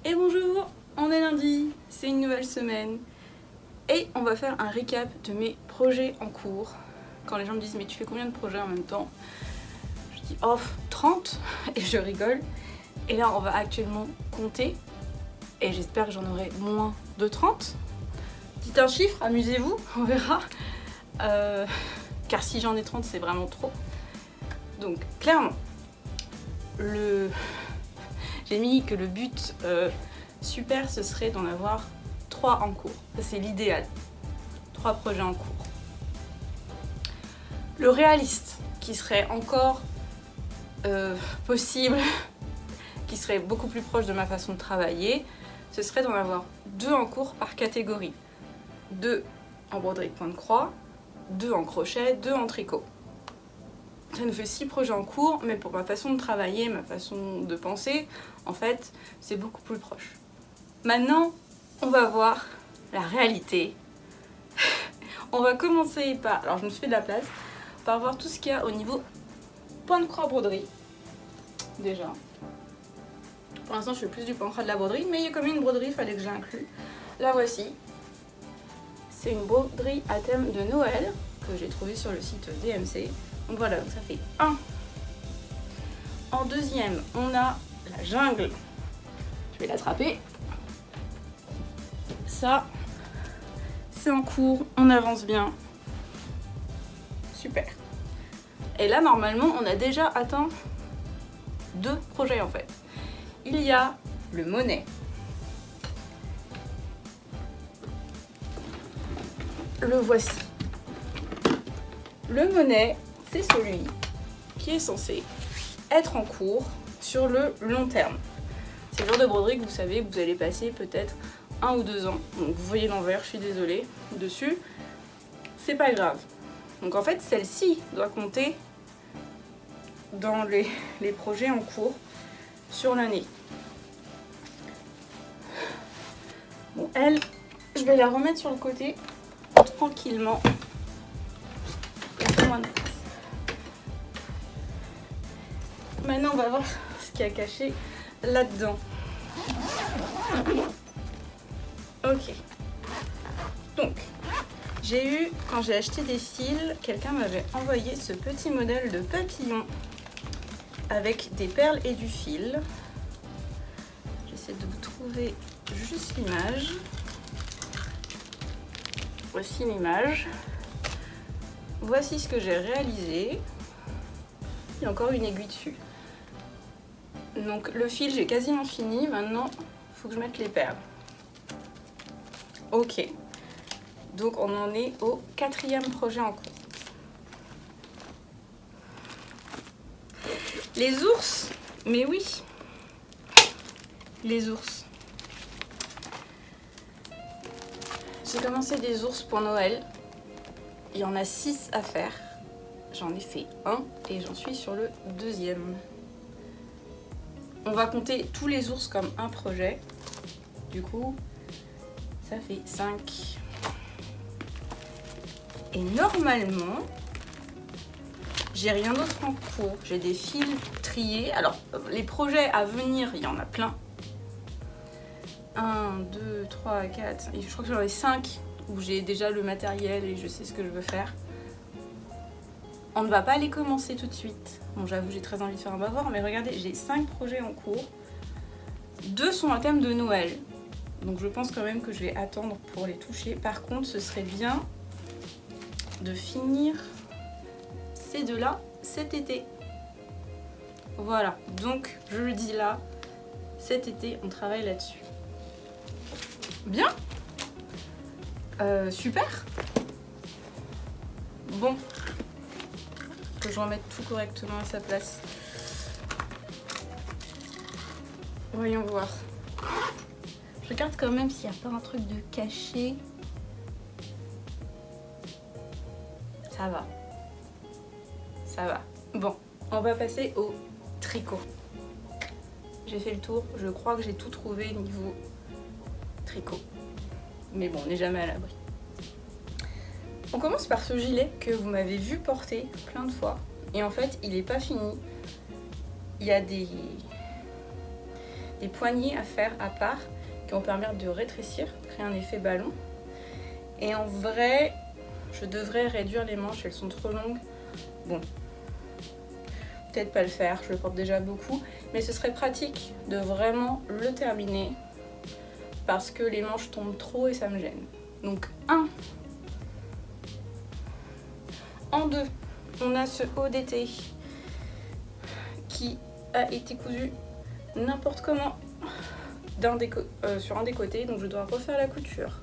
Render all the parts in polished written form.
Et bonjour, on est lundi, c'est une nouvelle semaine et on va faire un récap de mes projets en cours. Quand les gens me disent mais tu fais combien de projets en même temps? Je dis oh 30 et je rigole. Et là on va actuellement compter et j'espère que j'en aurai moins de 30. Dites un chiffre, amusez-vous, on verra. Car si j'en ai 30 c'est vraiment trop. Donc clairement, j'ai mis que le but super ce serait d'en avoir 3 en cours. Ça c'est l'idéal. 3 projets en cours. Le réaliste qui serait encore possible, qui serait beaucoup plus proche de ma façon de travailler, ce serait d'en avoir 2 en cours par catégorie. 2 en broderie point de croix, 2 en crochet, 2 en tricot. Ça nous fait 6 projets en cours, mais pour ma façon de travailler, ma façon de penser, en fait, c'est beaucoup plus proche. Maintenant, on va voir la réalité. On va commencer par, alors je me suis fait de la place, par voir tout ce qu'il y a au niveau point de croix broderie. Déjà. Pour l'instant, je fais plus du point de croix de la broderie, mais il y a quand même une broderie, il fallait que je l'inclue. La voici. C'est une broderie à thème de Noël que j'ai trouvée sur le site DMC. Donc voilà, donc ça fait 1. En deuxième, on a la jungle. Je vais l'attraper. Ça, c'est en cours, on avance bien. Super. Et là, normalement, on a déjà atteint 2 projets en fait. Il y a le Monet. Le voici. Le Monet, c'est celui qui est censé être en cours sur le long terme. C'est le genre de broderie que vous savez que vous allez passer peut-être 1 ou 2 ans. Donc vous voyez l'envers, je suis désolée, dessus. C'est pas grave. Donc en fait, celle-ci doit compter dans les projets en cours sur l'année. Bon, elle, je vais la remettre sur le côté tranquillement. Maintenant, on va voir ce qu'il y a caché là-dedans. Ok. Donc, j'ai eu, quand j'ai acheté des fils, quelqu'un m'avait envoyé ce petit modèle de papillon avec des perles et du fil. J'essaie de vous trouver juste l'image. Voici l'image. Voici ce que j'ai réalisé. Il y a encore une aiguille dessus. Donc le fil, j'ai quasiment fini. Maintenant, il faut que je mette les perles. Ok. Donc on en est au 4e projet en cours. Les ours, mais oui. Les ours. J'ai commencé des ours pour Noël. Il y en a 6 à faire. J'en ai fait 1 et j'en suis sur le 2e. On va compter tous les ours comme un projet. Du coup, ça fait 5. Et normalement, j'ai rien d'autre en cours. J'ai des fils triés. Alors, les projets à venir, il y en a plein. 1, 2, 3, 4, et je crois que j'en ai 5 où j'ai déjà le matériel et je sais ce que je veux faire. On ne va pas les commencer tout de suite. Bon, j'avoue, j'ai très envie de faire un bavard, mais regardez, j'ai 5 projets en cours. 2 sont à thème de Noël. Donc je pense quand même que je vais attendre pour les toucher. Par contre, ce serait bien de finir ces 2-là cet été. Voilà, donc je le dis là, cet été, on travaille là-dessus. Bien. Super. Bon. Que je remette tout correctement à sa place. Voyons voir. Je regarde quand même s'il n'y a pas un truc de caché. Ça va. Ça va. Bon, on va passer au tricot. J'ai fait le tour. Je crois que j'ai tout trouvé niveau tricot. Mais bon, on n'est jamais à l'abri. On commence par ce gilet que vous m'avez vu porter plein de fois. Et en fait, il n'est pas fini. Il y a des des poignées à faire à part qui vont permettre de rétrécir, créer un effet ballon. Et en vrai, je devrais réduire les manches, elles sont trop longues. Bon, peut-être pas le faire, je le porte déjà beaucoup, mais ce serait pratique de vraiment le terminer parce que les manches tombent trop et ça me gêne. Donc 1. En 2, on a ce haut d'été qui a été cousu n'importe comment sur un des côtés, donc je dois refaire la couture.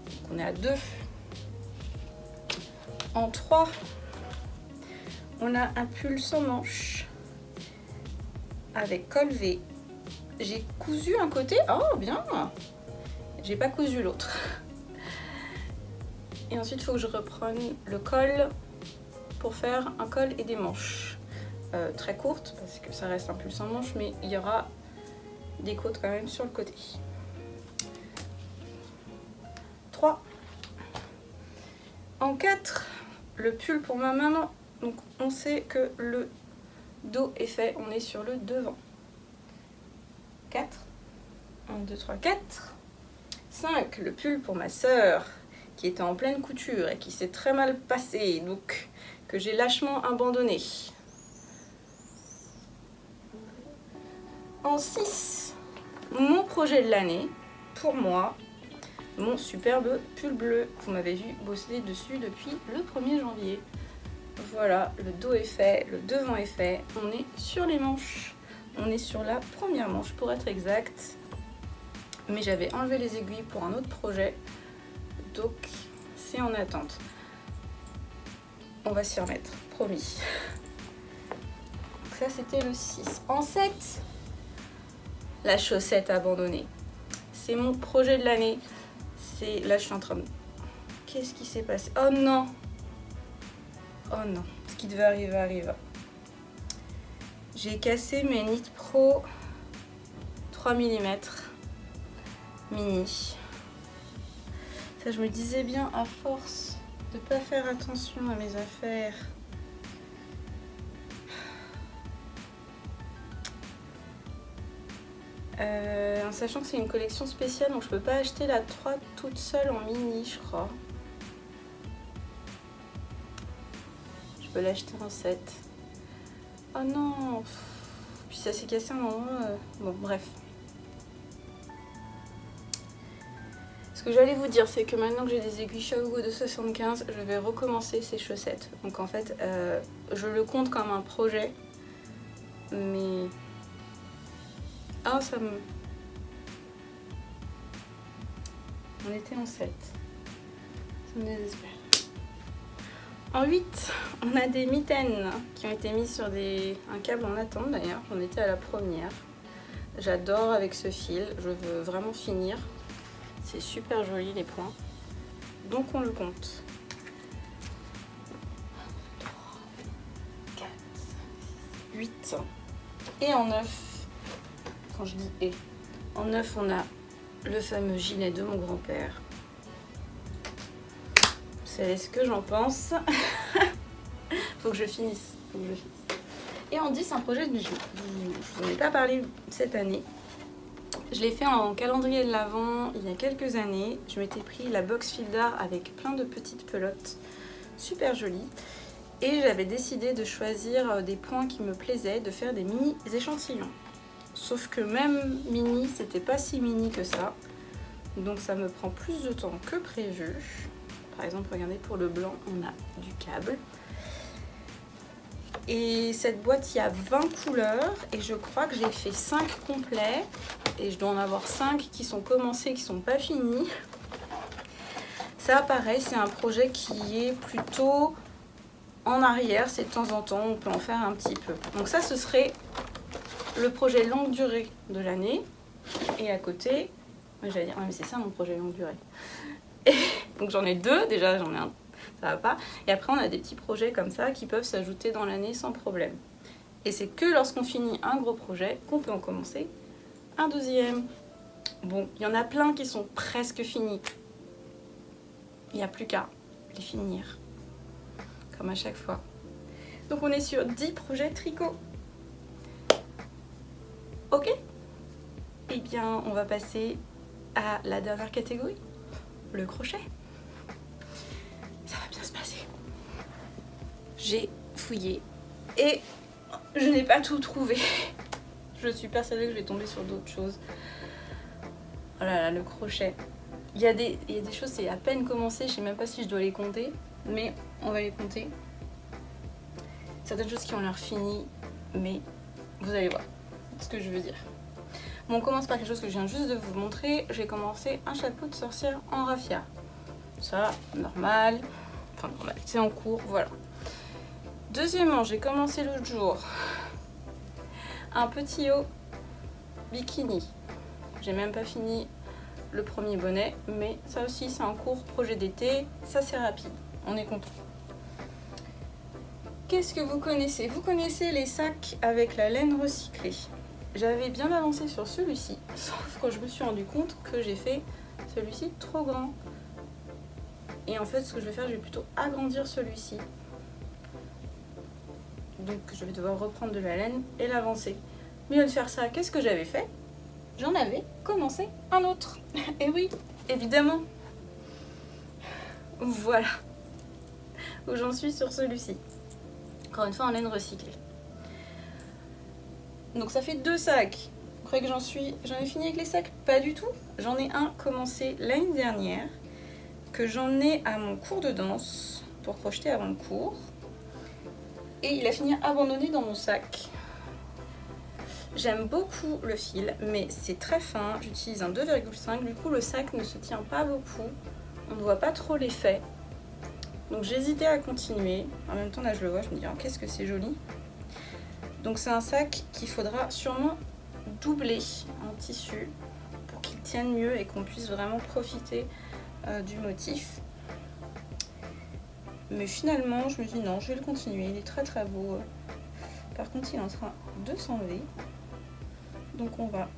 Donc on est à 2. En 3, on a un pull sans manches avec col V. J'ai cousu un côté, oh bien, j'ai pas cousu l'autre. Et ensuite il faut que je reprenne le col pour faire un col et des manches très courtes parce que ça reste un pull sans manches, mais il y aura des côtes quand même sur le côté. 3. En 4, le pull pour ma maman. Donc on sait que le dos est fait, on est sur le devant. 4. 1, 2, 3, 4. 5. Le pull pour ma sœur qui était en pleine couture et qui s'est très mal passé, donc que j'ai lâchement abandonné. En 6, mon projet de l'année, pour moi, mon superbe pull bleu. Vous m'avez vu bosser dessus depuis le 1er janvier. Voilà, le dos est fait, le devant est fait. On est sur les manches. On est sur la première manche pour être exact. Mais j'avais enlevé les aiguilles pour un autre projet. Donc c'est en attente. On va s'y remettre, promis. Donc ça c'était le 6. En 7, la chaussette abandonnée. C'est mon projet de l'année. Là je suis en train de... Qu'est-ce qui s'est passé? Oh non! Oh non, ce qui devait arriver arriva. J'ai cassé mes Knit Pro 3 mm mini. Ça je me disais bien, à force de pas faire attention à mes affaires. En sachant que c'est une collection spéciale, donc je peux pas acheter la 3 toute seule en mini, je crois. Je peux l'acheter en 7. Oh non! Puis ça s'est cassé un moment. Bon, bref. Ce que j'allais vous dire, c'est que maintenant que j'ai des aiguilles Xiaogo de 75, je vais recommencer ces chaussettes. Donc en fait, je le compte comme un projet. Mais... Ah, ça me... On était en 7. Ça me désespère. En 8, on a des mitaines qui ont été mises sur un câble en attente d'ailleurs. J'en étais à la première. J'adore avec ce fil. Je veux vraiment finir. C'est super joli les points. Donc on le compte. 3, 4, 8. Et en 9, quand je dis et, en 9 on a le fameux gilet de mon grand-père. Vous savez ce que j'en pense. Faut que je finisse. Et en 10, un projet de bijoux. Je vous en ai pas parlé cette année. Je l'ai fait en calendrier de l'Avent il y a quelques années. Je m'étais pris la box fil d'art avec plein de petites pelotes super jolies. Et j'avais décidé de choisir des points qui me plaisaient, de faire des mini échantillons. Sauf que même mini, c'était pas si mini que ça. Donc ça me prend plus de temps que prévu. Par exemple, regardez, pour le blanc, on a du câble. Et cette boîte, il y a 20 couleurs. Et je crois que j'ai fait 5 complets. Et je dois en avoir 5 qui sont commencés, qui sont pas finis. Ça, pareil, c'est un projet qui est plutôt en arrière. C'est de temps en temps, on peut en faire un petit peu. Donc ça, ce serait le projet longue durée de l'année. Et à côté, j'allais dire, ah, mais c'est ça mon projet longue durée. Et donc j'en ai 2, déjà j'en ai un, ça va pas. Et après on a des petits projets comme ça qui peuvent s'ajouter dans l'année sans problème. Et c'est que lorsqu'on finit un gros projet qu'on peut en commencer un deuxième. Bon, il y en a plein qui sont presque finis. Il n'y a plus qu'à les finir. Comme à chaque fois. Donc on est sur 10 projets tricot. Ok ? eh bien on va passer à la dernière catégorie, le crochet. Ça va bien se passer. J'ai fouillé et je n'ai pas tout trouvé. Je suis persuadée que je vais tomber sur d'autres choses. Oh là là, le crochet. Il y a des choses, c'est à peine commencé, je sais même pas si je dois les compter, mais on va les compter. Certaines choses qui ont l'air finies, mais vous allez voir ce que je veux dire. Bon, on commence par quelque chose que je viens juste de vous montrer. J'ai commencé un chapeau de sorcière en raffia. Ça, normal. Enfin, normal, c'est en cours, voilà. Deuxièmement, j'ai commencé l'autre jour un petit haut bikini. J'ai même pas fini le premier bonnet, mais ça aussi c'est en cours, projet d'été, ça c'est rapide, on est content. Qu'est-ce que vous connaissez? Vous connaissez les sacs avec la laine recyclée. J'avais bien avancé sur celui-ci, sauf que je me suis rendu compte que j'ai fait celui-ci trop grand. Et en fait ce que je vais faire, je vais plutôt agrandir celui-ci. Donc je vais devoir reprendre de la laine et l'avancer. Mais au lieu de faire ça, qu'est-ce que j'avais fait? J'en avais commencé un autre. Et oui, évidemment. Voilà où j'en suis sur celui-ci. Encore une fois en laine recyclée. Donc ça fait 2 sacs. Vous croyez que j'en ai fini avec les sacs? Pas du tout. J'en ai un commencé l'année dernière, que j'en ai à mon cours de danse pour crocheter avant le cours. Et il a fini abandonné dans mon sac. J'aime beaucoup le fil, mais c'est très fin. J'utilise un 2,5. Du coup, le sac ne se tient pas beaucoup. On ne voit pas trop l'effet. Donc j'hésitais à continuer. En même temps, là, je le vois, je me dis, oh, qu'est-ce que c'est joli. Donc c'est un sac qu'il faudra sûrement doubler en tissu pour qu'il tienne mieux et qu'on puisse vraiment profiter du motif. Mais finalement, je me dis non, je vais le continuer. Il est très très beau. Par contre, il est en train de s'enlever. Donc on va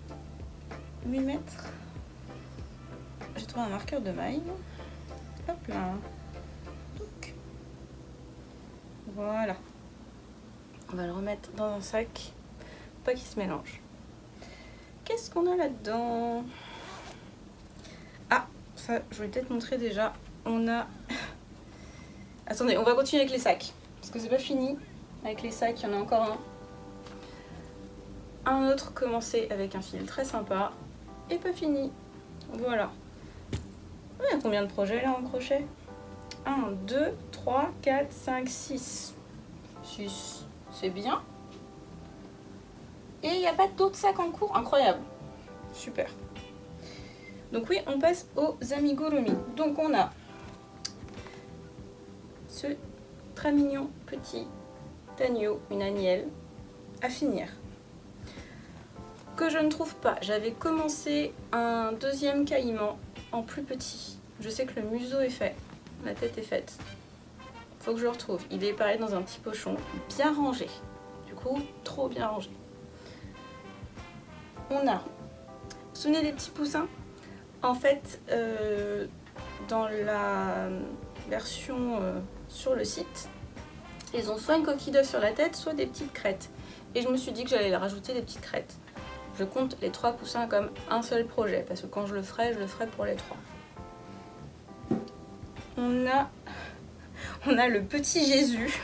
lui mettre... J'ai trouvé un marqueur de maille. Hop là. Donc, voilà. On va le remettre dans un sac. Pas qu'il se mélange. Qu'est-ce qu'on a là-dedans? Ah, ça, je vais peut-être montrer déjà. On a... Attendez, on va continuer avec les sacs. Parce que c'est pas fini. Avec les sacs, il y en a encore un. Un autre commencé avec un fil très sympa. Et pas fini. Voilà. Il y a combien de projets là en crochet? 1, 2, 3, 4, 5, 6. 6. C'est bien. Et il n'y a pas d'autres sacs en cours. Incroyable. Super. Donc oui, on passe aux amigurumis. Donc on a ce très mignon petit agneau, une agnelle, à finir. Que je ne trouve pas. J'avais commencé un deuxième caïman en plus petit. Je sais que le museau est fait, la tête est faite. Faut que je le retrouve. Il est pareil dans un petit pochon, bien rangé. Du coup, trop bien rangé. On a, vous vous souvenez des petits poussins? En fait, dans la version sur le site, ils ont soit une coquille d'œuf sur la tête, soit des petites crêtes. Et je me suis dit que j'allais rajouter des petites crêtes. Je compte les 3 poussins comme un seul projet, parce que quand je le ferai pour les 3. On a le petit Jésus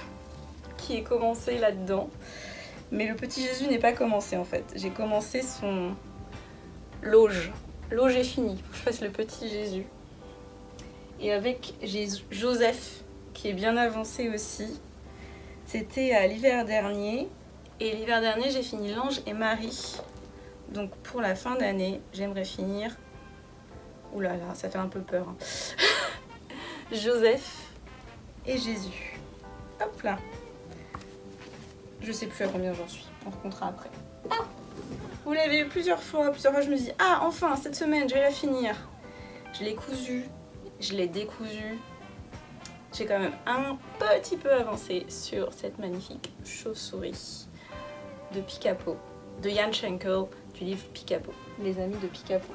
qui est commencé là-dedans. Mais le petit Jésus n'est pas commencé en fait. J'ai commencé son l'auge. L'auge est fini. Faut que je fasse le petit Jésus. Et avec Joseph qui est bien avancé aussi. C'était à l'hiver dernier. Et l'hiver dernier, j'ai fini l'ange et Marie. Donc pour la fin d'année, j'aimerais finir... Ouh là là, ça fait un peu peur. Hein. Joseph et Jésus. Hop là. Je sais plus à combien j'en suis. On recomptera après. Ah, vous l'avez eu plusieurs fois. Plusieurs fois, je me dis, ah, enfin, cette semaine, je vais la finir. Je l'ai cousu. Je l'ai décousu. J'ai quand même un petit peu avancé sur cette magnifique chauve-souris de Picapo, de Jan Schenkel, du livre Picapo, les amis de Picapo.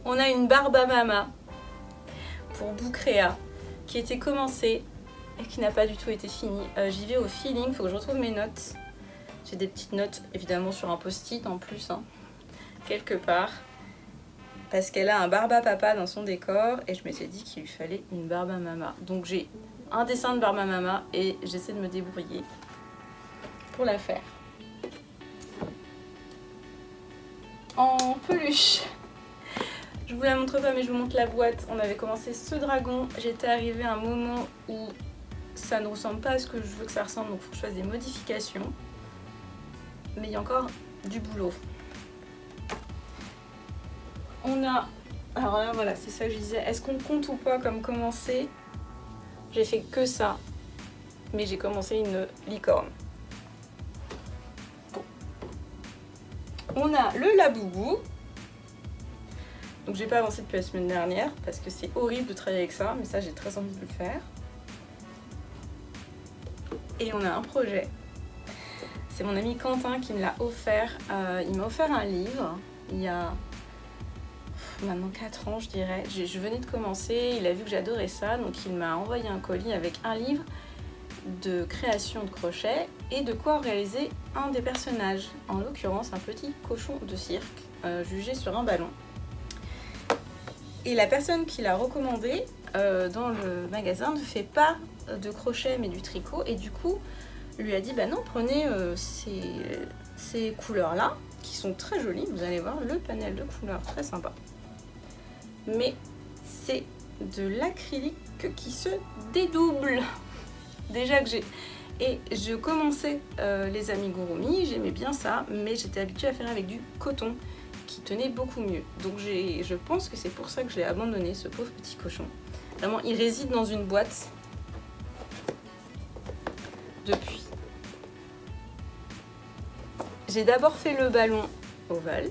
On a une barbe à mama pour Boucréa qui était commencée et qui n'a pas du tout été finie. J'y vais au feeling, il faut que je retrouve mes notes J'ai des petites notes évidemment sur un post-it en plus, hein, quelque part. Parce qu'elle a un barbe à papa dans son décor et je m'étais dit qu'il lui fallait une barbe à mama. Donc j'ai un dessin de barbe à mama et j'essaie de me débrouiller pour la faire. En peluche. Je vous la montre pas mais je vous montre la boîte. On avait commencé ce dragon. J'étais arrivée à un moment où ça ne ressemble pas à ce que je veux que ça ressemble. Donc il faut que je fasse des modifications. Mais il y a encore du boulot. On a... Alors là voilà, c'est ça que je disais. Est-ce qu'on compte ou pas comme commencer? J'ai fait que ça. Mais j'ai commencé une licorne. Bon. On a le laboubou. Donc j'ai pas avancé depuis la semaine dernière parce que c'est horrible de travailler avec ça, mais ça j'ai très envie de le faire. Et on a un projet. C'est mon ami Quentin qui me l'a offert. Il m'a offert un livre il y a maintenant 4 ans je dirais. Je venais de commencer, il a vu que j'adorais ça, donc il m'a envoyé un colis avec un livre de création de crochet et de quoi réaliser un des personnages. En l'occurrence un petit cochon de cirque jugé sur un ballon. Et la personne qui l'a recommandé dans le magasin ne fait pas de crochet mais du tricot et du coup lui a dit bah non, prenez ces couleurs là qui sont très jolies, vous allez voir le panel de couleurs très sympa, mais c'est de l'acrylique qui se dédouble. Déjà que j'ai... Et je commençais les amigurumi, j'aimais bien ça, mais j'étais habituée à faire avec du coton qui tenait beaucoup mieux. Donc je pense que c'est pour ça que je l'ai abandonné, ce pauvre petit cochon. Vraiment, il réside dans une boîte depuis. J'ai d'abord fait le ballon ovale,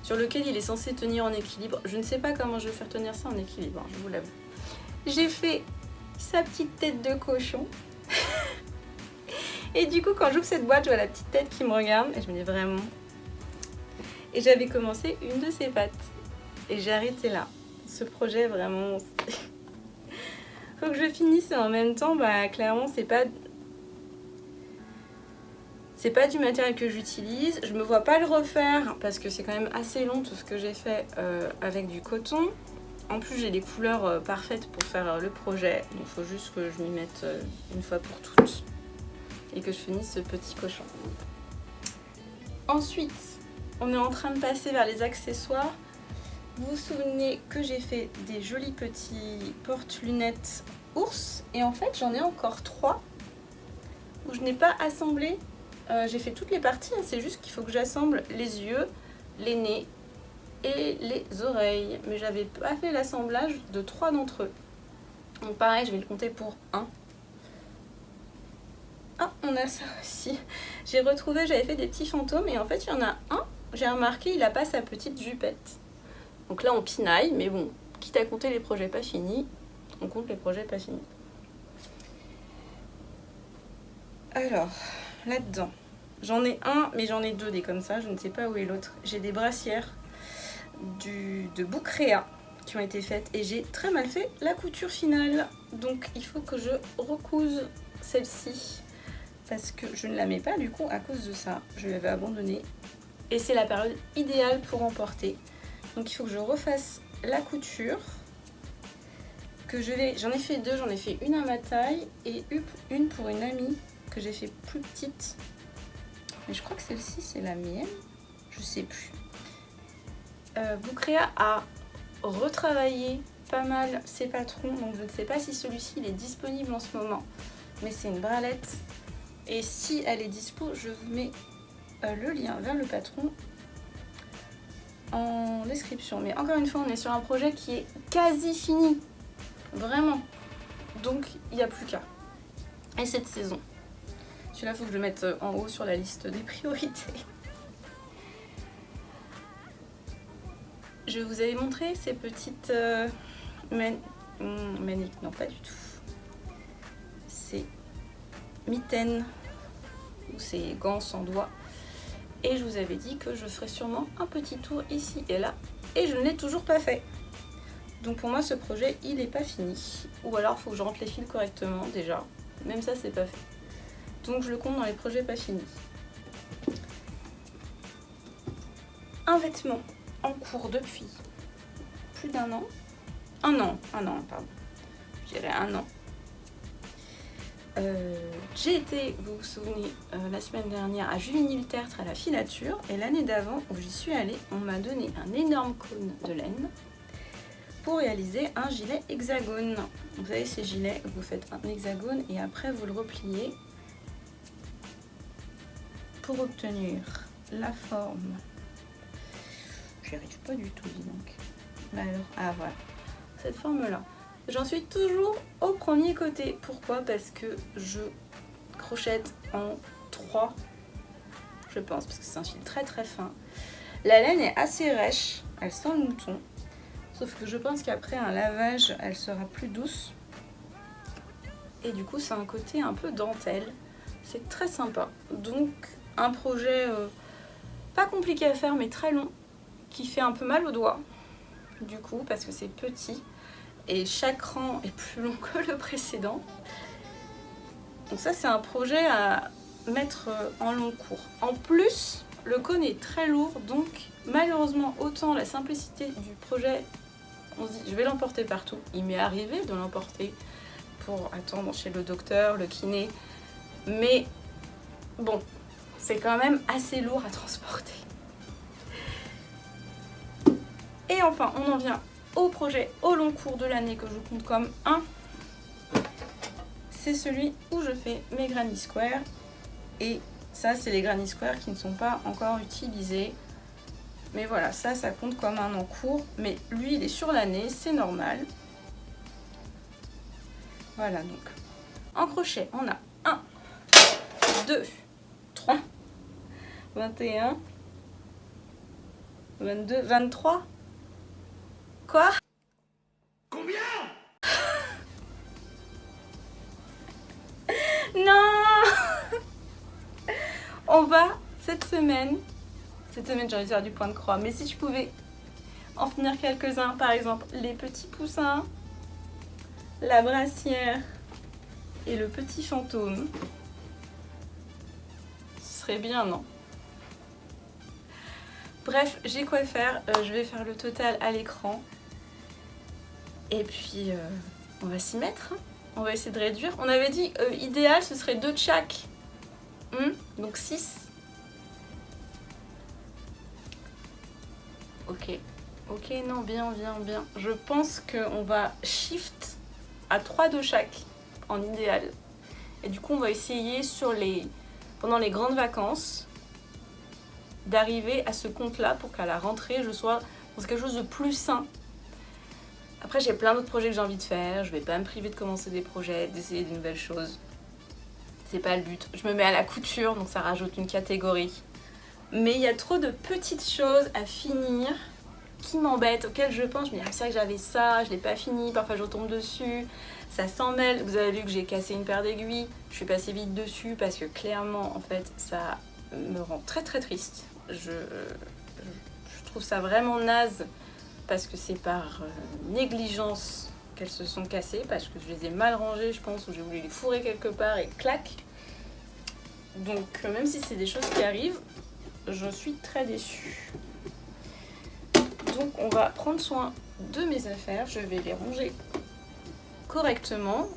sur lequel il est censé tenir en équilibre. Je ne sais pas comment je vais faire tenir ça en équilibre, hein, je vous l'avoue. J'ai fait sa petite tête de cochon. Et du coup, quand j'ouvre cette boîte, je vois la petite tête qui me regarde et je me dis vraiment... Et j'avais commencé une de ses pattes. Et j'ai arrêté là. Ce projet, vraiment... Faut que je finisse et en même temps, bah clairement, c'est pas du matériel que j'utilise. Je me vois pas le refaire parce que c'est quand même assez long tout ce que j'ai fait avec du coton. En plus, j'ai les couleurs parfaites pour faire le projet. Donc, il faut juste que je m'y mette une fois pour toutes. Et que je finisse ce petit cochon. Ensuite, on est en train de passer vers les accessoires. Vous vous souvenez que j'ai fait des jolis petits porte-lunettes ours. Et en fait, j'en ai encore 3 où je n'ai pas assemblé. J'ai fait toutes les parties. Hein, c'est juste qu'il faut que j'assemble les yeux, les nez et les oreilles. Mais j'avais pas fait l'assemblage de 3 d'entre eux. Donc pareil, je vais le compter pour 1. Ah, on a ça aussi. J'ai retrouvé, j'avais fait des petits fantômes et en fait, il y en a un, j'ai remarqué, il a pas sa petite jupette. Donc là, on pinaille, mais bon, quitte à compter les projets pas finis, on compte les projets pas finis. Alors, là-dedans, j'en ai un, mais j'en ai 2 des comme ça, je ne sais pas où est l'autre. J'ai des brassières de Boucréa qui ont été faites et j'ai très mal fait la couture finale. Donc, il faut que je recouse celle-ci. Parce que je ne la mets pas du coup à cause de ça, je l'avais abandonnée. Et c'est la période idéale pour emporter. Donc il faut que je refasse la couture. J'en ai fait 2, j'en ai fait une à ma taille et une pour une amie que j'ai fait plus petite. Mais je crois que celle-ci c'est la mienne, je sais plus. Boucréa a retravaillé pas mal ses patrons, donc je ne sais pas si celui-ci il est disponible en ce moment. Mais c'est une bralette. Et si elle est dispo, je vous mets le lien vers le patron en description. Mais encore une fois, on est sur un projet qui est quasi fini. Vraiment. Donc, il n'y a plus qu'à. Et cette saison. Celui-là, il faut que je le mette en haut sur la liste des priorités. Je vous avais montré ces petites maniques. Non, pas du tout. C'est mitaines ou ces gants sans doigts et je vous avais dit que je ferais sûrement un petit tour ici et là et je ne l'ai toujours pas fait. Donc pour moi ce projet il n'est pas fini ou alors il faut que je rentre les fils correctement déjà, même ça c'est pas fait. Donc je le compte dans les projets pas finis. Un vêtement en cours depuis plus d'un an. Un an, pardon. Je dirais un an. J'ai été, vous vous souvenez, la semaine dernière à Juvigny-le-Tertre à la filature, et l'année d'avant où j'y suis allée, on m'a donné un énorme cône de laine pour réaliser un gilet hexagone. Vous savez, ces gilets, vous faites un hexagone et après vous le repliez pour obtenir la forme. J'y arrive pas du tout, dis donc. Alors, ah voilà, cette forme-là. J'en suis toujours au premier côté. Pourquoi? Parce que je crochette en 3, je pense, parce que c'est un fil très très fin. La laine est assez rêche, elle sent le mouton. Sauf que je pense qu'après un lavage, elle sera plus douce. Et du coup, c'est un côté un peu dentelle. C'est très sympa. Donc, un projet pas compliqué à faire, mais très long, qui fait un peu mal aux doigts. Du coup, parce que c'est petit. Et chaque rang est plus long que le précédent. Donc ça, c'est un projet à mettre en long cours. En plus, le cône est très lourd, donc malheureusement, autant la simplicité du projet, on se dit, je vais l'emporter partout. Il m'est arrivé de l'emporter pour attendre chez le docteur, le kiné. Mais bon, c'est quand même assez lourd à transporter. Et enfin, on en vient au projet au long cours de l'année que je compte comme un. C'est celui où je fais mes granny squares. Et ça, c'est les granny squares qui ne sont pas encore utilisés. Mais voilà, ça compte comme un en cours. Mais lui, il est sur l'année, c'est normal. Voilà, donc en crochet, on a 1, 2, 3, 21, 22, 23. Quoi? Combien? Non. On va, cette semaine j'ai envie de faire du point de croix, mais si je pouvais en finir quelques-uns, par exemple les petits poussins, la brassière et le petit fantôme, ce serait bien, non? Bref, j'ai quoi faire, je vais faire le total à l'écran. Et puis, on va s'y mettre. On va essayer de réduire. On avait dit, idéal, ce serait 2 de chaque. Donc 6. Ok. Ok, non, bien. Je pense qu'on va shift à 3 de chaque, en idéal. Et du coup, on va essayer pendant les grandes vacances, d'arriver à ce compte-là pour qu'à la rentrée, je sois dans quelque chose de plus sain. Après, j'ai plein d'autres projets que j'ai envie de faire. Je vais pas me priver de commencer des projets, d'essayer de nouvelles choses. C'est pas le but. Je me mets à la couture, donc ça rajoute une catégorie. Mais il y a trop de petites choses à finir qui m'embêtent, auxquelles je pense. Je me dis, ah, c'est vrai que j'avais ça, je l'ai pas fini. Parfois, je retombe dessus. Ça s'en mêle. Vous avez vu que j'ai cassé une paire d'aiguilles. Je suis passée vite dessus parce que clairement, en fait, ça me rend très très triste. Je trouve ça vraiment naze. Parce que c'est par négligence qu'elles se sont cassées, parce que je les ai mal rangées, je pense, ou j'ai voulu les fourrer quelque part et clac. Donc même si c'est des choses qui arrivent, je suis très déçue. Donc on va prendre soin de mes affaires, je vais les ranger correctement.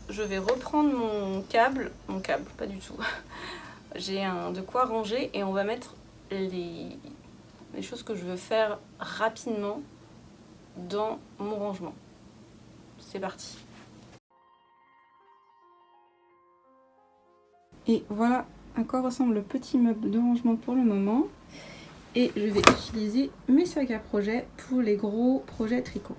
Je vais reprendre mon câble, pas du tout. J'ai de quoi ranger et on va mettre les choses que je veux faire rapidement dans mon rangement. C'est parti. Et voilà à quoi ressemble le petit meuble de rangement pour le moment. Et je vais utiliser mes sacs à projet pour les gros projets tricot.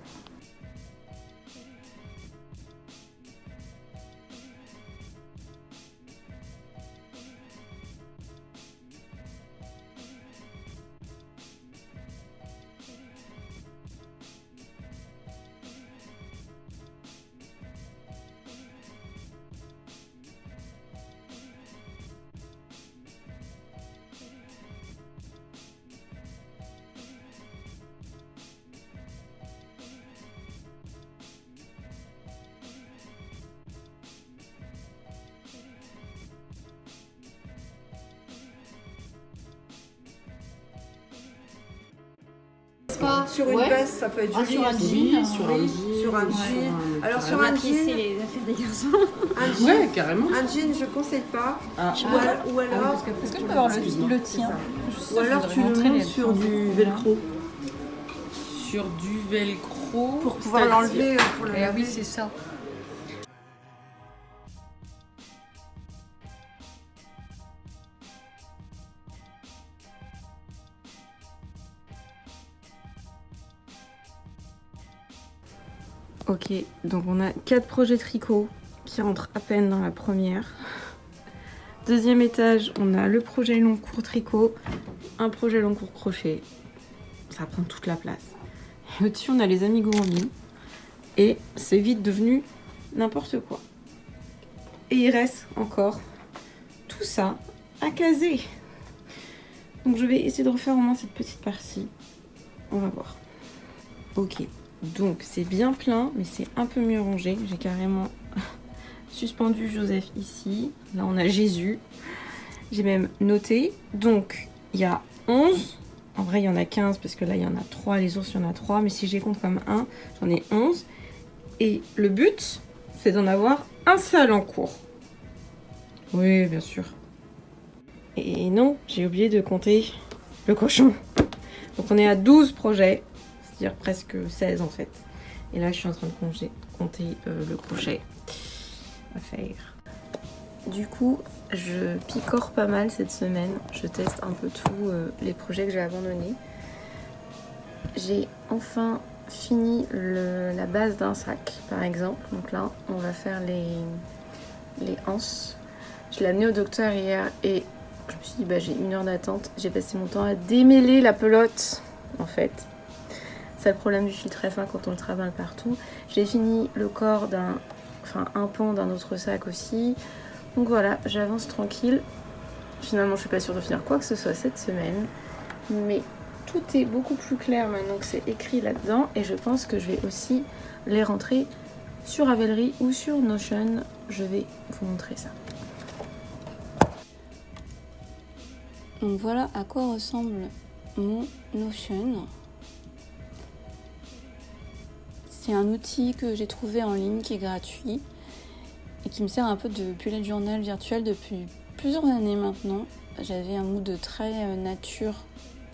sur une veste, ça peut être joli. Sur un aussi. jean. Sur un jean. Alors sur un C'est jean, les affaires des garçons. Ouais, carrément. un jean, je conseille pas. Ah. Ou alors, Est-ce que je peux avoir le tien? ou alors tu le montes sur du velcro Sur du velcro. pour pouvoir c'est-à-dire- l'enlever pour le Eh laver. oui, c'est ça. Ok, donc on a 4 projets tricot qui rentrent à peine dans la première. Deuxième étage, on a le projet long court tricot, un projet long court crochet. Ça prend toute la place. Et au-dessus, on a les amigurumis. Et c'est vite devenu n'importe quoi. Et il reste encore tout ça à caser. Donc je vais essayer de refaire au moins cette petite partie. On va voir. Ok, donc c'est bien plein, mais c'est un peu mieux rangé. J'ai carrément suspendu Joseph ici. Là, on a Jésus. J'ai même noté. Donc, il y a 11. En vrai, il y en a 15 parce que là, il y en a 3. Les ours, il y en a 3. Mais si je les compte comme 1, j'en ai 11. Et le but, c'est d'en avoir un seul en cours. Oui, bien sûr. Et non, j'ai oublié de compter le cochon. Donc, on est à 12 projets. C'est-à-dire presque 16 en fait. Et là, je suis en train de compter le crochet à faire. Du coup, je picore pas mal cette semaine. Je teste un peu tous les projets que j'ai abandonnés. J'ai enfin fini la base d'un sac, par exemple. Donc là, on va faire les anses. Je l'ai amené au docteur hier et je me suis dit, bah, j'ai 1 heure d'attente. J'ai passé mon temps à démêler la pelote, en fait. C'est le problème du fil très fin quand on le travaille partout. J'ai fini le corps un pan d'un autre sac aussi. Donc voilà, j'avance tranquille. Finalement, je suis pas sûre de finir quoi que ce soit cette semaine. Mais tout est beaucoup plus clair maintenant que c'est écrit là-dedans. Et je pense que je vais aussi les rentrer sur Ravelry ou sur Notion. Je vais vous montrer ça. Donc voilà à quoi ressemble mon Notion. C'est un outil que j'ai trouvé en ligne qui est gratuit et qui me sert un peu de bullet journal virtuel depuis plusieurs années maintenant. J'avais un mood très nature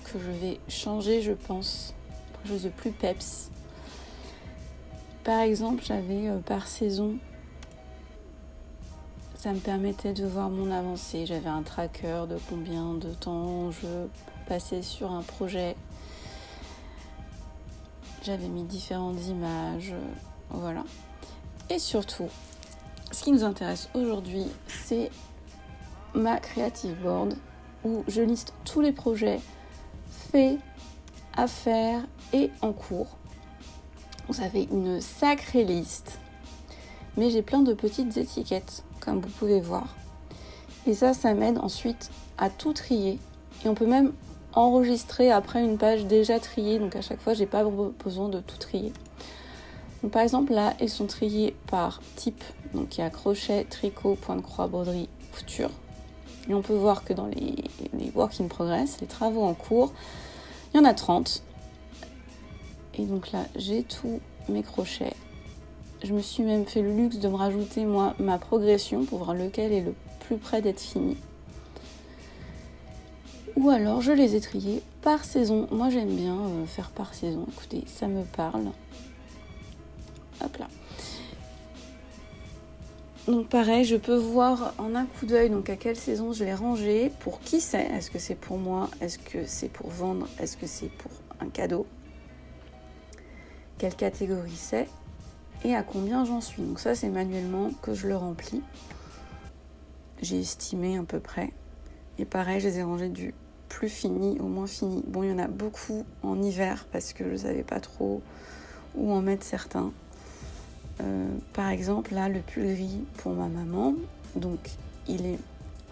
que je vais changer, je pense, pour quelque chose de plus peps. Par exemple, j'avais par saison, ça me permettait de voir mon avancée. J'avais un tracker de combien de temps je passais sur un projet. J'avais mis différentes images, voilà. Et surtout, ce qui nous intéresse aujourd'hui, c'est ma creative board où je liste tous les projets faits, à faire et en cours. Vous avez une sacrée liste, mais j'ai plein de petites étiquettes, comme vous pouvez voir. Et ça m'aide ensuite à tout trier. Et on peut même enregistrer après une page déjà triée, donc à chaque fois j'ai pas besoin de tout trier. Donc par exemple là, ils sont triés par type, donc il y a crochet, tricot, point de croix, broderie, couture. Et on peut voir que dans les work in progress, les travaux en cours, il y en a 30. Et donc là, j'ai tous mes crochets. Je me suis même fait le luxe de me rajouter moi ma progression pour voir lequel est le plus près d'être fini. Ou alors je les ai triés par saison. Moi j'aime bien faire par saison. Écoutez, ça me parle. Hop là. Donc pareil, je peux voir en un coup d'œil donc à quelle saison je l'ai rangé. Pour qui c'est? Est-ce que c'est pour moi? Est-ce que c'est pour vendre? Est-ce que c'est pour un cadeau? Quelle catégorie c'est? Et à combien j'en suis? Donc ça c'est manuellement que je le remplis. J'ai estimé à peu près. Et pareil, je les ai rangés du plus fini au moins fini. Bon, il y en a beaucoup en hiver parce que je ne savais pas trop où en mettre certains. Par exemple, là, le pull gris pour ma maman, donc il est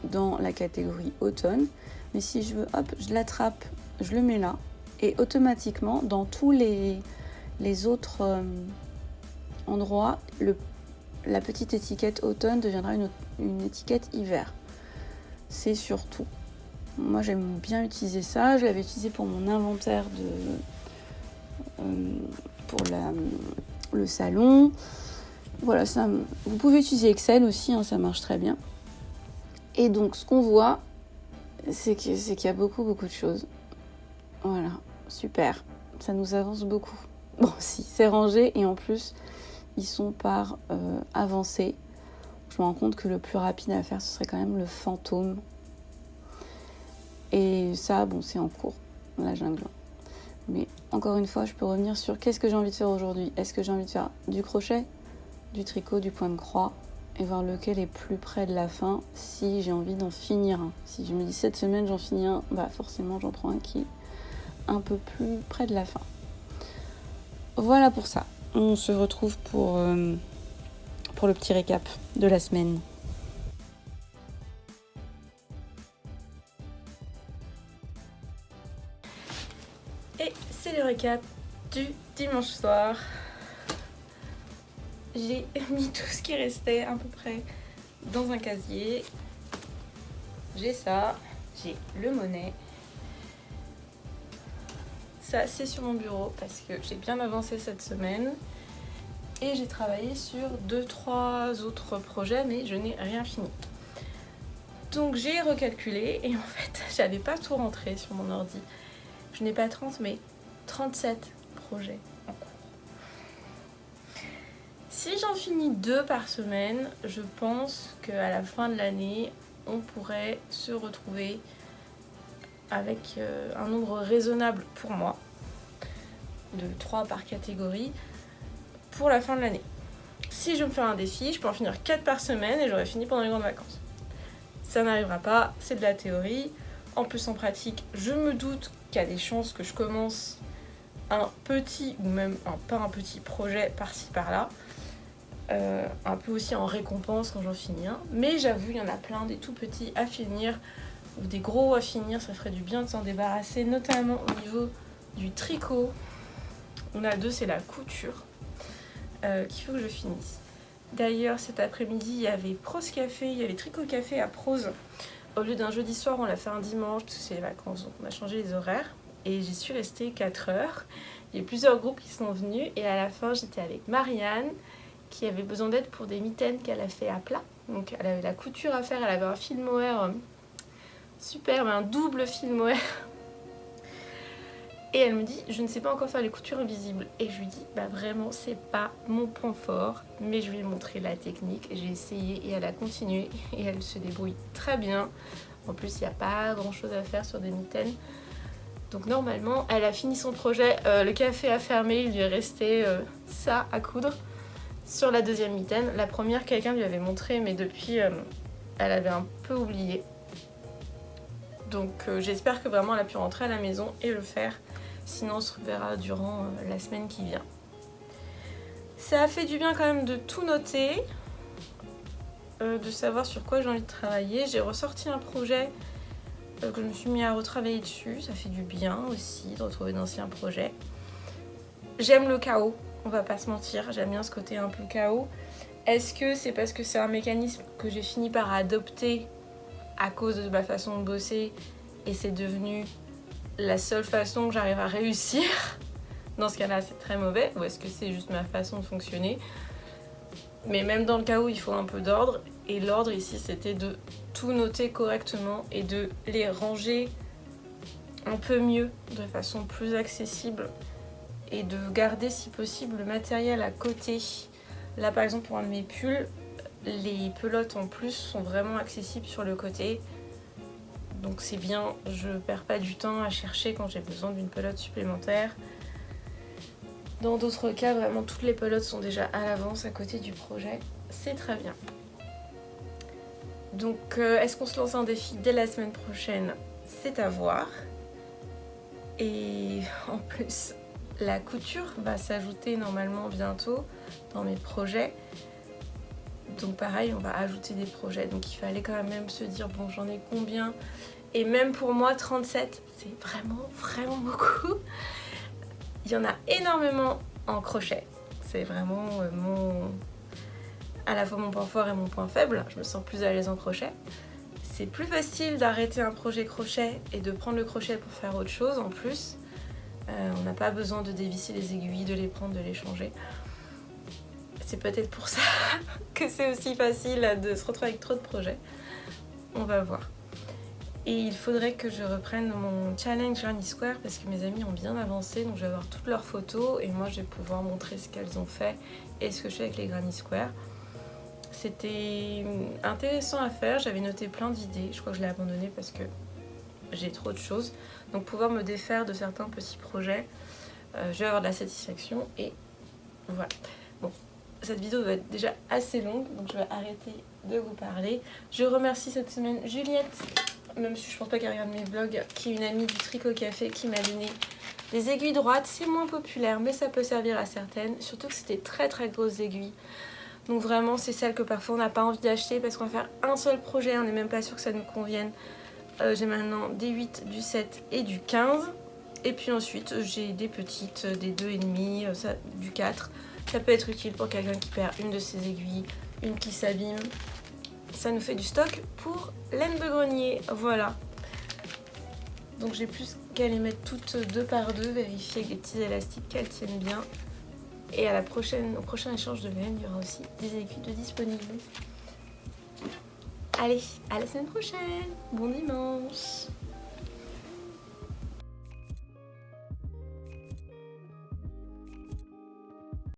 dans la catégorie automne. Mais si je veux, hop, je l'attrape, je le mets là. Et automatiquement, dans tous les autres endroits, la petite étiquette automne deviendra une étiquette hiver. C'est surtout. Moi, j'aime bien utiliser ça. Je l'avais utilisé pour mon inventaire le salon. Voilà, vous pouvez utiliser Excel aussi, hein, ça marche très bien. Et donc ce qu'on voit, c'est qu'il y a beaucoup de choses. Voilà, super, ça nous avance beaucoup. Bon, si, c'est rangé et en plus, ils sont par avancée. Je me rends compte que le plus rapide à faire, ce serait quand même le fantôme. Et ça, bon, c'est en cours, la jungle. Mais encore une fois, je peux revenir sur qu'est-ce que j'ai envie de faire aujourd'hui. Est-ce que j'ai envie de faire du crochet, du tricot, du point de croix et voir lequel est plus près de la fin si j'ai envie d'en finir un. Si je me dis cette semaine j'en finis un, bah forcément j'en prends un qui est un peu plus près de la fin. Voilà pour ça. On se retrouve pour le petit récap de la semaine. Et c'est le récap du dimanche soir. J'ai mis tout ce qui restait à peu près dans un casier. J'ai ça, j'ai le monnaie. Ça, c'est sur mon bureau parce que j'ai bien avancé cette semaine. Et j'ai travaillé sur 2-3 autres projets, mais je n'ai rien fini. Donc j'ai recalculé et en fait, j'avais pas tout rentré sur mon ordi. Je n'ai pas 30, mais 37 projets en cours. Si j'en finis 2 par semaine, je pense qu'à la fin de l'année, on pourrait se retrouver avec un nombre raisonnable pour moi, de 3 par catégorie, pour la fin de l'année. Si je me fais un défi, je peux en finir 4 par semaine et j'aurai fini pendant les grandes vacances. Ça n'arrivera pas, c'est de la théorie. En plus, en pratique, je me doute qu'il y a des chances que je commence un petit, ou même pas un petit projet par-ci par-là. Un peu aussi en récompense quand j'en finis un. Mais j'avoue, il y en a plein, des tout petits à finir, ou des gros à finir, ça ferait du bien de s'en débarrasser, notamment au niveau du tricot. On a 2, c'est la couture, qu'il faut que je finisse. D'ailleurs, cet après-midi, il y avait Prose Café, il y avait Tricot Café à Prose. Au lieu d'un jeudi soir, on l'a fait un dimanche, parce que c'est les vacances, donc on a changé les horaires. Et j'y suis restée 4 heures. Il y a plusieurs groupes qui sont venus, et à la fin, j'étais avec Marianne, qui avait besoin d'aide pour des mitaines qu'elle a fait à plat. Donc elle avait la couture à faire, elle avait un fil mohair superbe, un double fil mohair. Et elle me dit, je ne sais pas encore faire les coutures invisibles. Et je lui dis, bah vraiment, c'est pas mon point fort, mais je lui ai montré la technique. J'ai essayé et elle a continué et elle se débrouille très bien. En plus, il n'y a pas grand chose à faire sur des mitaines. Donc normalement, elle a fini son projet. Le café a fermé, il lui est resté ça à coudre sur la deuxième mitaine. La première, quelqu'un lui avait montré, mais depuis, elle avait un peu oublié. Donc j'espère que vraiment elle a pu rentrer à la maison et le faire. Sinon on se reverra durant la semaine qui vient. Ça a fait du bien quand même de tout noter, de savoir sur quoi j'ai envie de travailler. J'ai ressorti un projet que je me suis mis à retravailler dessus. Ça fait du bien aussi de retrouver d'anciens projets. J'aime le chaos, on va pas se mentir. J'aime bien ce côté un peu chaos. Est-ce que c'est parce que c'est un mécanisme que j'ai fini par adopter à cause de ma façon de bosser et c'est devenu la seule façon que j'arrive à réussir? Dans ce cas-là, c'est très mauvais. Ou est-ce que c'est juste ma façon de fonctionner? Mais même dans le chaos, il faut un peu d'ordre. Et l'ordre ici, c'était de tout noter correctement et de les ranger un peu mieux, de façon plus accessible. Et de garder, si possible, le matériel à côté. Là, par exemple, pour un de mes pulls, les pelotes en plus sont vraiment accessibles sur le côté. Donc c'est bien, je perds pas du temps à chercher quand j'ai besoin d'une pelote supplémentaire. Dans d'autres cas, vraiment toutes les pelotes sont déjà à l'avance à côté du projet. C'est très bien. Donc est-ce qu'on se lance un défi dès la semaine prochaine? C'est à voir. Et en plus, la couture va s'ajouter normalement bientôt dans mes projets. Donc pareil, on va ajouter des projets. Donc il fallait quand même se dire, bon, j'en ai combien? Et même pour moi, 37, c'est vraiment beaucoup. Il y en a énormément en crochet. C'est vraiment à la fois mon point fort et mon point faible. Je me sens plus à l'aise en crochet. C'est plus facile d'arrêter un projet crochet et de prendre le crochet pour faire autre chose en plus. On n'a pas besoin de dévisser les aiguilles, de les prendre, de les changer. C'est peut-être pour ça que c'est aussi facile de se retrouver avec trop de projets. On va voir. Et il faudrait que je reprenne mon challenge Granny Square parce que mes amis ont bien avancé, donc je vais avoir toutes leurs photos et moi je vais pouvoir montrer ce qu'elles ont fait et ce que je fais avec les Granny Square. C'était intéressant à faire, j'avais noté plein d'idées, je crois que je l'ai abandonné parce que j'ai trop de choses. Donc pouvoir me défaire de certains petits projets, je vais avoir de la satisfaction et voilà. Bon, cette vidéo va être déjà assez longue, donc je vais arrêter de vous parler. Je remercie cette semaine Juliette, même si je pense pas qu'elle regarde mes vlogs, qui est une amie du Tricot Café qui m'a donné des aiguilles droites. C'est moins populaire, mais ça peut servir à certaines, surtout que c'était très grosses aiguilles. Donc vraiment, c'est celle que parfois on n'a pas envie d'acheter parce qu'on va faire un seul projet, on n'est même pas sûr que ça nous convienne. J'ai maintenant des 8, du 7 et du 15. Et puis ensuite, j'ai des petites, des 2,5, du 4. Ça peut être utile pour quelqu'un qui perd une de ses aiguilles, une qui s'abîme. Ça nous fait du stock pour laine de grenier, voilà. Donc j'ai plus qu'à les mettre toutes 2 par 2, vérifier avec des petits élastiques qu'elles tiennent bien. Et au prochain échange de laine, il y aura aussi des aiguilles de disponibles. Allez, à la semaine prochaine. Bon dimanche.